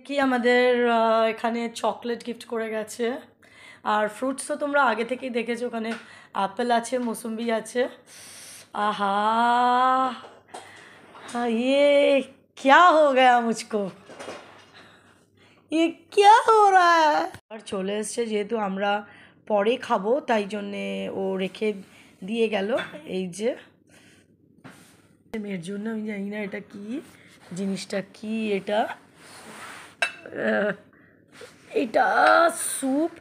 কি আমাদের এখানে চকলেট গিফট করে গেছে। আর ফ্রুটস তো তোমরা আগে থেকেই দেখেছো, ওখানে আপেল আছে, মৌসুম্বি আছে। আহা, ये क्या हो गया मुझको, ये क्या हो रहा है। আর চলে এসছে, যেহেতু আমরা পরে খাবো তাই জন্যে ও রেখে দিয়ে গেল। এই যে মেয়ের জন্য, আমি জানি না এটা কি জিনিসটা, কি এটা, এটা স্যুপ,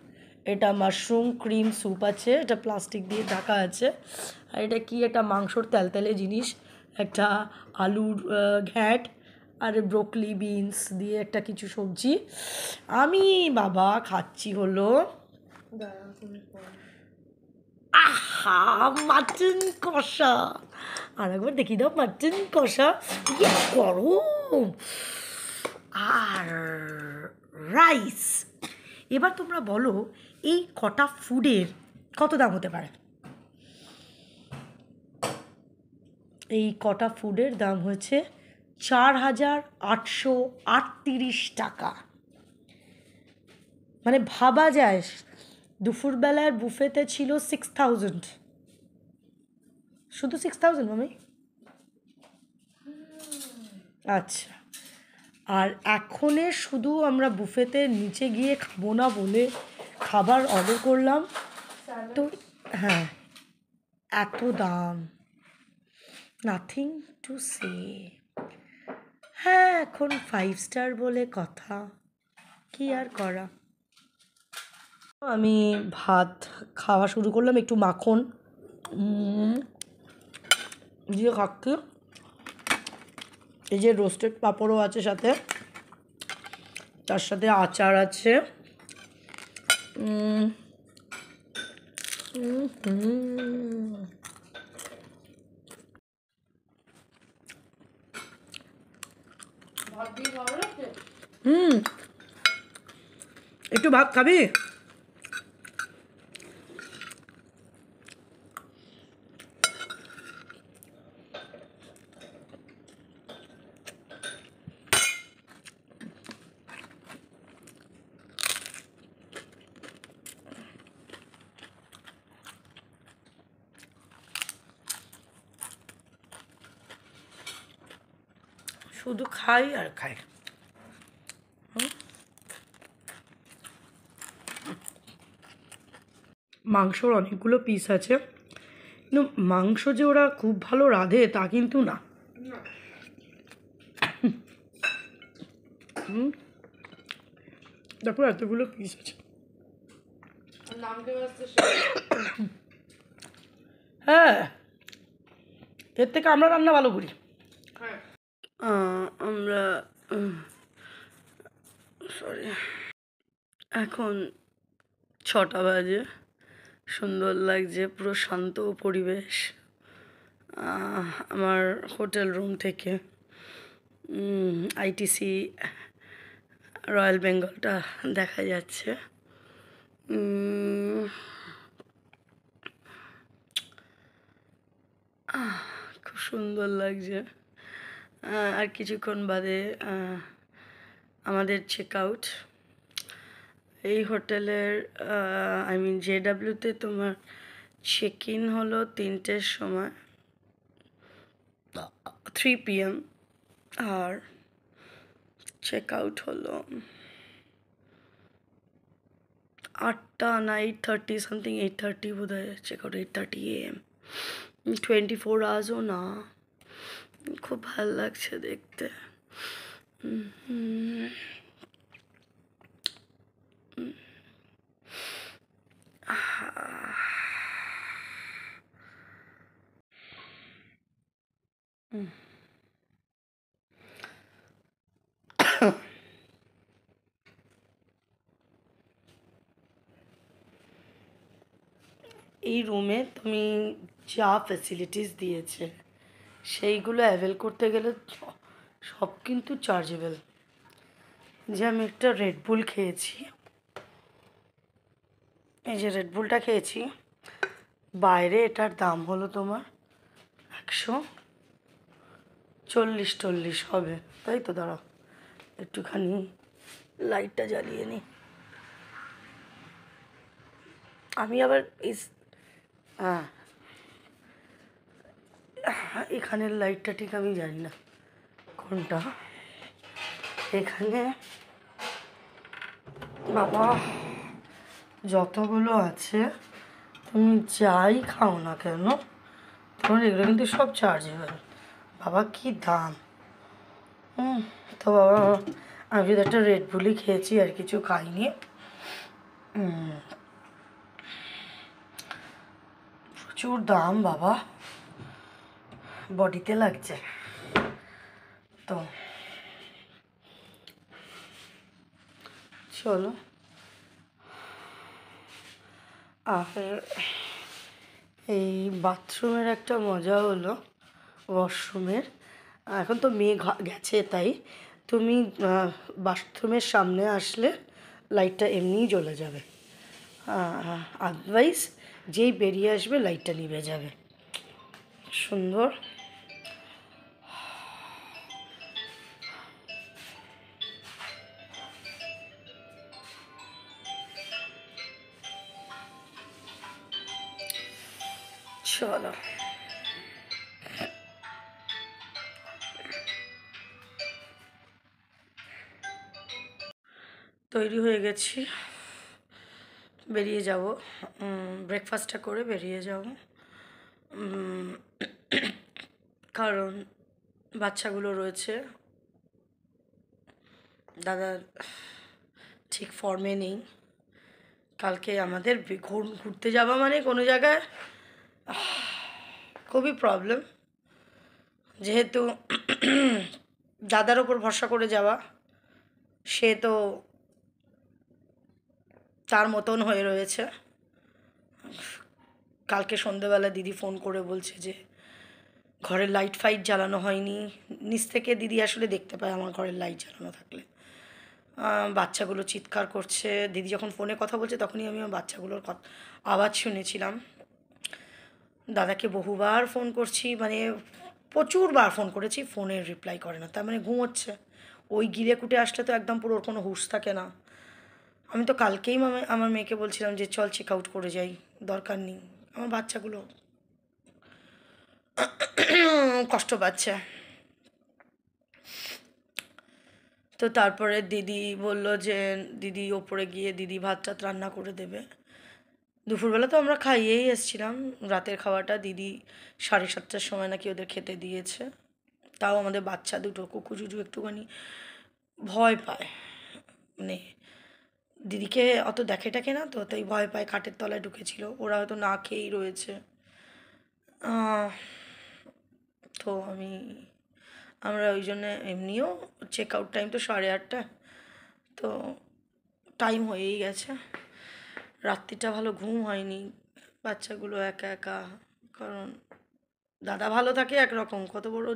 এটা মাশরুম ক্রিম স্যুপ আছে, এটা প্লাস্টিক দিয়ে ঢাকা আছে। আর এটা কি, এটা মাংসর তেলতেলে জিনিস, একটা আলুর ঘ্যাট আর ব্রোকলি বিনস দিয়ে একটা কিছু সবজি। আমি বাবা খাচ্ছি হলো, আহা, মাটন কষা। আর একবার দেখি দাও, মাটন কষা, ইয়ে গরম, আর রাইস। এবার তোমরা বলো এই কটা ফুডের কত দাম হতে পারে। এই কটা ফুডের দাম হয়েছে 4,838 টাকা। মানে ভাবা যায়, দুপুরবেলার বুফেতে ছিল 6,000, শুধু 6,000 মামি। আচ্ছা, আর এখনের শুধু আমরা বুফেতে নিচে গিয়ে খাবো না বলে খাবার অর্ডার করলাম, তো হ্যাঁ, এত দাম, নাথিং টু সে। হ্যাঁ, এখন 5 স্টার বলে কথা, কি আর করা। আমি ভাত খাওয়া শুরু করলাম, একটু মাখন দিয়ে খাচ্ছি। এই যে রোস্টেড পাঁপড়ও আছে সাথে, তার সাথে আচার আছে। একটু ভাত খাবি? শুধু খাই আর খাই। মাংসর অনেকগুলো পিস আছে, কিন্তু মাংস যে ওরা খুব ভালো রাঁধে তা কিন্তু না। তারপর এতগুলো পিস আছে। হ্যাঁ, এর থেকে আমরা রান্না ভালো করি। আমরা সরি, এখন 6টা বাজে, সুন্দর লাগছে, পুরো শান্ত পরিবেশ। আমার হোটেল রুম থেকে আইটিসি রয়্যাল বেঙ্গলটা দেখা যাচ্ছে। খুব সুন্দর লাগছে। আর কিছুক্ষণ বাদে আমাদের চেক আউট। এই হোটেলের JWতে তোমার চেক ইন হলো 3টের সময়, 3 PM, আর চেক আউট হলো 8টা না 8:30 সামথিং, 8:30 বোধ হয় চেক আউট, 8:30 AM। 24 আওয়ার্সও না, খুব ভাল লাগছে দেখতে। এই রুমে তুমি যা ফ্যাসিলিটিস দিয়েছে সেইগুলো অ্যাভেল করতে গেলে সব কিন্তু চার্জেবল। যে আমি একটা রেডবুল খেয়েছি, এই যে রেডবুলটা খেয়েছি, বাইরে এটার দাম হলো তোমার 140-140 হবে, তাই তো? দাঁড়াও একটুখানি লাইটটা জ্বালিয়ে নিই। আমি আবার হ্যাঁ, এখানের লাইটটা ঠিক আমি জানি না কোনটা। এখানে বাবা যতগুলো আছে, তুমি যাই খাও না কেন, তোমার এগুলো কিন্তু সব চার্জেবল। বাবা কি দাম! তো বাবা আমি শুধু একটা রেড বুলই খেয়েছি, আর কিছু খাইনি। প্রচুর দাম বাবা, বডিতে লাগছে। তো চলো, আর এই বাথরুমের একটা মজা হলো, ওয়াশরুমের, এখন তো মেয়ে গেছে তাই তুমি বাথরুমের সামনে আসলে লাইটটা এমনিই জ্বলে যাবে, আদারওয়াইজ যেই বেরিয়ে আসবে লাইটটা নিভে যাবে। সুন্দর। চলো, তৈরি হয়ে গেছি, বেরিয়ে যাব। ব্রেকফাস্টটা করে বেরিয়ে যাব, কারণ বাচ্চাগুলো রয়েছে, দাদা ঠিক ফর্মে নেই। কালকে আমাদের ঘুরতে যাওয়া মানে কোনো জায়গায় খুবই প্রবলেম, যেহেতু দাদার ওপর ভরসা করে যাওয়া, সে তো তার মতন হয়ে রয়েছে। কালকে সন্ধেবেলা দিদি ফোন করে বলছে যে ঘরের লাইট ফাইট জ্বালানো হয়নি। নিচ থেকে দিদি আসলে দেখতে পায় আমার ঘরের লাইট জ্বালানো থাকলে। বাচ্চাগুলো চিৎকার করছে, দিদি যখন ফোনে কথা বলছে তখনই আমি আমার বাচ্চাগুলোর আওয়াজ শুনেছিলাম। দাদাকে বহুবার ফোন করছি, মানে প্রচুরবার ফোন করেছি, ফোনের রিপ্লাই করে না, তার মানে ঘুমোচ্ছে। ওই গিলে কুটে আসলে তো একদম পুরো ওর কোনো হুঁশ থাকে না। আমি তো কালকেই আমার মেয়েকে বলছিলাম যে চল চেক আউট করে যাই, দরকার নেই। আমার বাচ্চাগুলো কষ্ট পাচ্ছে। তো তারপরে দিদি বলল যে দিদি ওপরে গিয়ে দিদি ভাত টাত রান্না করে দেবে। দুপুরবেলা তো আমরা খাইয়েই এসেছিলাম, রাতের খাওয়াটা দিদি 7:30টার সময় নাকি ওদের খেতে দিয়েছে। তাও আমাদের বাচ্চা দুটো কুকুজুজু একটুখানি ভয় পায়, মানে দিদিকে অত দেখে টাকে না, তো তাই ভয় পায়, খাটের তলায় ঢুকেছিল। ওরা হয়তো না খেয়েই রয়েছে। তো আমরা ওই জন্যে এমনিও চেক আউট টাইম তো 8:30, তো টাইম হয়েই গেছে। রাত্রিটা ভালো ঘুম হয়নি, বাচ্চাগুলো একা একা, কারণ দাদা ভালো থাকে একরকম, কত বড়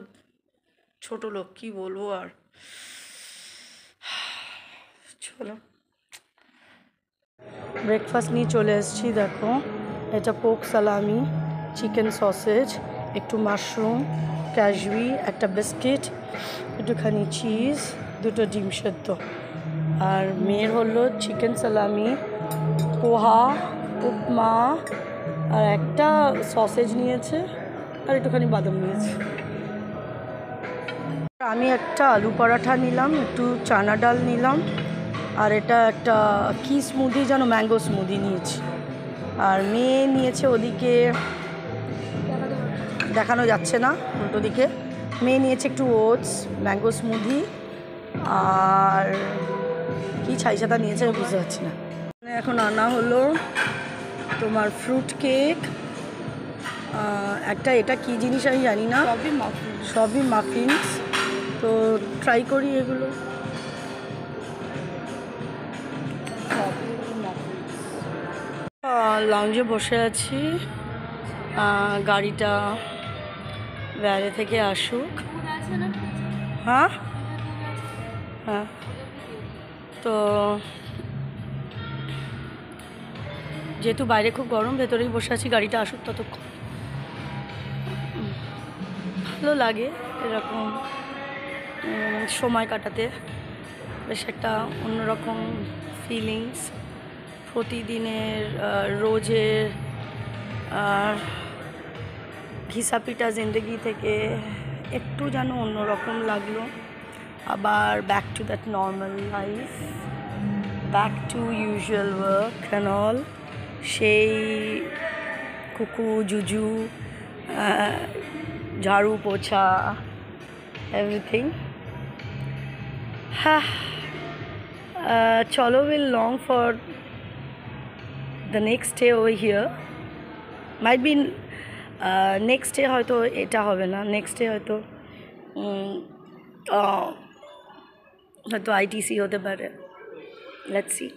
ছোট লোক কী বলবো আর। চলো, ব্রেকফাস্ট নিয়ে চলে এসেছি। দেখো, এটা পোক সালামি, চিকেন সসেজ, একটু মাশরুম, ক্যাশউই, একটা বিস্কিট, একটুখানি চিজ, দুটো ডিম সেদ্ধ। আর মেয়ের হলো চিকেন সালামি, পোহা, উপমা, আর একটা সসেজ নিয়েছে, আর একটুখানি বাদাম নিয়েছে। আমি একটা আলু পরাঠা নিলাম, একটু চানা ডাল নিলাম, আর এটা একটা কি স্মুদি যেন, ম্যাঙ্গো স্মুদি নিয়েছি। আর মেয়ে নিয়েছে ওদিকে, দেখানো যাচ্ছে না, উল্টো দিকে মেয়ে নিয়েছে একটু ওটস, ম্যাঙ্গো স্মুদি, আর কি ছাইসাদা নিয়েছে আমি বুঝতে পারছি না। এখন আনা হলো তোমার ফ্রুট কেক, একটা, এটা কি জিনিস আমি জানি না, সবই মাফিনস। তো ট্রাই করি এগুলো। লাউঞ্জে বসে আছি, গাড়িটা বাইরে থেকে আসুক। হ্যাঁ হ্যাঁ, তো যেহেতু বাইরে খুব গরম, ভেতরেই বসে আছি, গাড়িটা আসুক ততক্ষণ। ভালো লাগে এরকম সময় কাটাতে, বেশ একটা অন্যরকম ফিলিংস। প্রতিদিনের রোজের ঘিসাপিটা জিন্দগি থেকে একটু যেন অন্যরকম লাগলো। আবার back to that normal life, back to usual work and all. সেই কুকু জুজু, ঝাড়ু পোছা, এভরিথিং। হ্যাঁ, চলো, will long for the next day over here. Might be next day হয়তো এটা হবে না, নেক্সট ডে হয়তো হয়তো আইটিসি হতে পারে, লেটস সি।